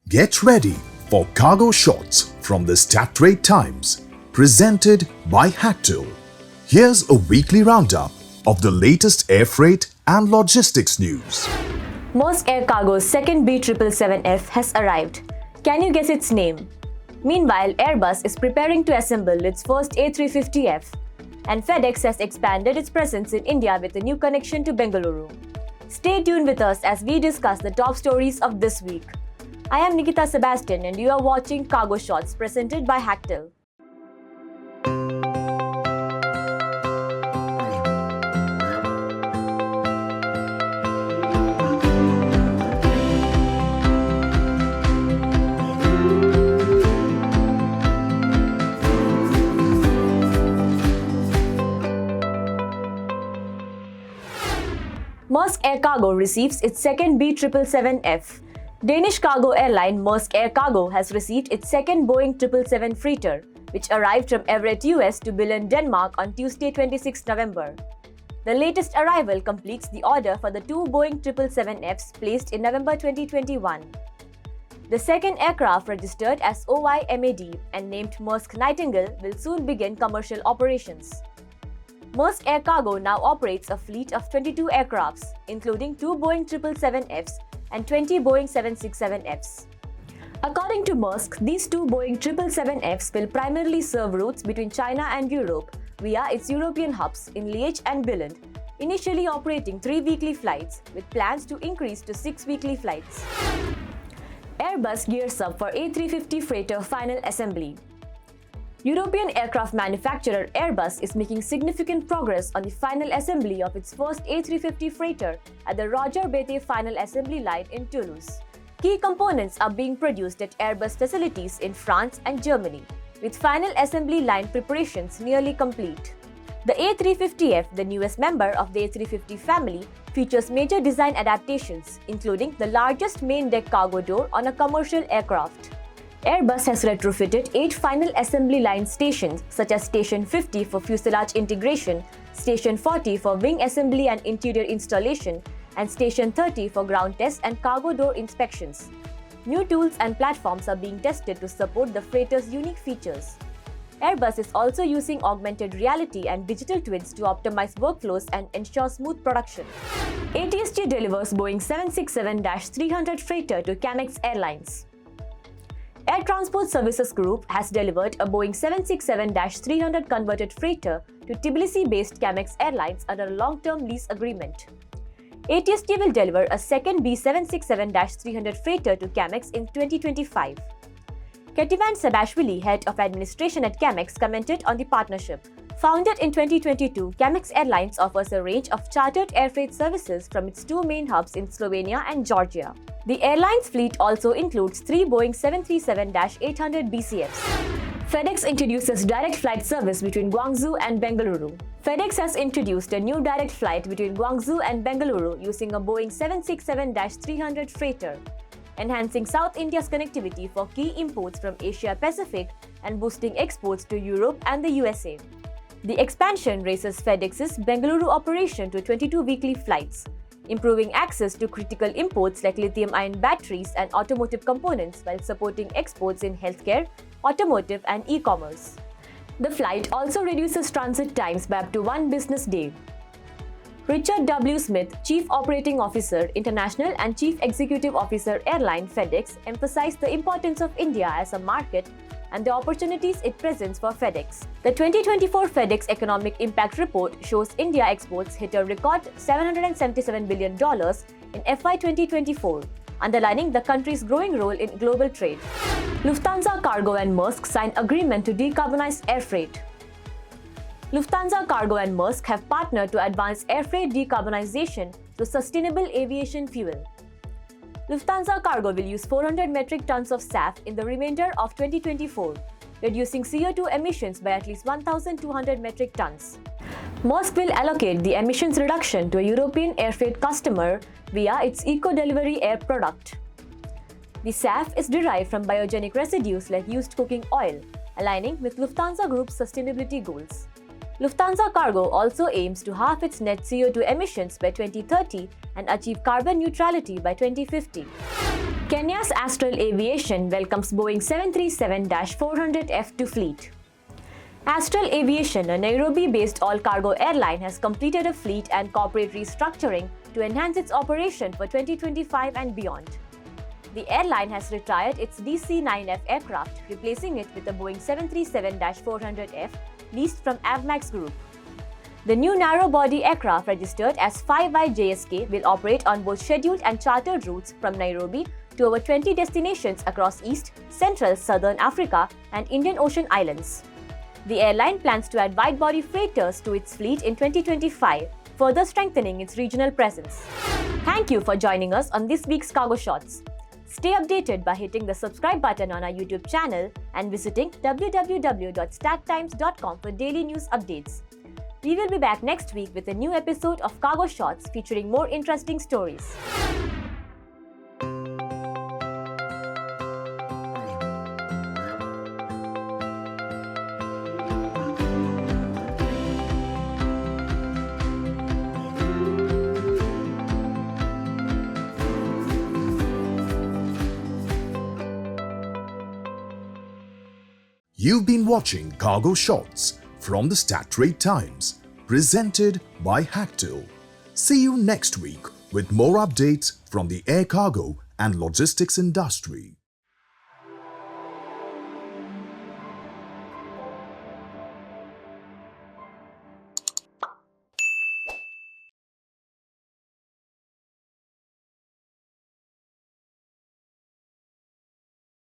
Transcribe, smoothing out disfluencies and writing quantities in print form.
Get ready for cargo shots from the Strat Times, presented by Hactl. Here's a weekly roundup of the latest air freight and logistics news. Maersk Air Cargo's second B777F has arrived. Can you guess its name? Meanwhile, Airbus is preparing to assemble its first A350F, and FedEx has expanded its presence in India with a new connection to Bengaluru. Stay tuned with us as we discuss the top stories of this week. I am Nikita Sebastian and you are watching Cargo Shots presented by Hactl. Maersk Air Cargo receives its second B777F. Danish cargo airline Maersk Air Cargo has received its second Boeing 777 freighter, which arrived from Everett, US to Billund, Denmark on Tuesday, 26 November. The latest arrival completes the order for the two Boeing 777Fs placed in November 2021. The second aircraft, registered as OYMAD and named Maersk Nightingale, will soon begin commercial operations. Maersk Air Cargo now operates a fleet of 22 aircrafts, including two Boeing 777Fs and 20 Boeing 767Fs. According to Maersk, these two Boeing 777Fs will primarily serve routes between China and Europe via its European hubs in Liège and Billund, initially operating 3 weekly flights with plans to increase to 6 weekly flights. Airbus gears up for A350 freighter final assembly. European aircraft manufacturer Airbus is making significant progress on the final assembly of its first A350 freighter at the Roger Bethé final assembly line in Toulouse. Key components are being produced at Airbus facilities in France and Germany, with final assembly line preparations nearly complete. The A350F, the newest member of the A350 family, features major design adaptations, including the largest main deck cargo door on a commercial aircraft. Airbus has retrofitted 8 final assembly line stations, such as Station 50 for fuselage integration, Station 40 for wing assembly and interior installation, and Station 30 for ground tests and cargo door inspections. New tools and platforms are being tested to support the freighter's unique features. Airbus is also using augmented reality and digital twins to optimize workflows and ensure smooth production. ATSG delivers Boeing 767-300 freighter to CAMEX Airlines. Air Transport Services Group has delivered a Boeing 767-300 converted freighter to Tbilisi-based CAMEX Airlines under a long-term lease agreement. ATSG will deliver a second B767-300 freighter to CAMEX in 2025. Ketivan Sabashvili, head of administration at CAMEX, commented on the partnership. Founded in 2022, CAMEX Airlines offers a range of chartered air freight services from its two main hubs in Slovenia and Georgia. The airline's fleet also includes 3 Boeing 737-800 BCFs. FedEx introduces direct flight service between Guangzhou and Bengaluru. FedEx has introduced a new direct flight between Guangzhou and Bengaluru using a Boeing 767-300 freighter, enhancing South India's connectivity for key imports from Asia Pacific and boosting exports to Europe and the USA. The expansion raises FedEx's Bengaluru operation to 22 weekly flights, improving access to critical imports like lithium-ion batteries and automotive components while supporting exports in healthcare, automotive, and e-commerce. The flight also reduces transit times by up to 1 business day. Richard W. Smith, Chief Operating Officer, International and Chief Executive Officer, Airline FedEx, emphasized the importance of India as a market and the opportunities it presents for FedEx. The 2024 FedEx Economic Impact Report shows India exports hit a record $777 billion in FY 2024, underlining the country's growing role in global trade. Lufthansa Cargo and Maersk sign agreement to decarbonize air freight. Lufthansa Cargo and Maersk have partnered to advance air freight decarbonization through sustainable aviation fuel. Lufthansa Cargo will use 400 metric tons of SAF in the remainder of 2024, reducing CO2 emissions by at least 1,200 metric tons. Maersk will allocate the emissions reduction to a European air freight customer via its Eco Delivery Air product. The SAF is derived from biogenic residues like used cooking oil, aligning with Lufthansa Group's sustainability goals. Lufthansa Cargo also aims to halve its net CO2 emissions by 2030 and achieve carbon neutrality by 2050. Kenya's Astral Aviation welcomes Boeing 737-400F to fleet. Astral Aviation, a Nairobi-based all-cargo airline, has completed a fleet and corporate restructuring to enhance its operation for 2025 and beyond. The airline has retired its DC-9F aircraft, replacing it with a Boeing 737-400F leased from Avmax Group. The new narrow-body aircraft, registered as 5YJSK, will operate on both scheduled and chartered routes from Nairobi to over 20 destinations across East, Central, Southern Africa and Indian Ocean islands. The airline plans to add wide-body freighters to its fleet in 2025, further strengthening its regional presence. Thank you for joining us on this week's Cargo Shots. Stay updated by hitting the subscribe button on our YouTube channel and visiting www.stattimes.com for daily news updates. We will be back next week with a new episode of Cargo Shots featuring more interesting stories. You've been watching Cargo Shots from the Strat Times, presented by Hactl. See you next week with more updates from the air cargo and logistics industry.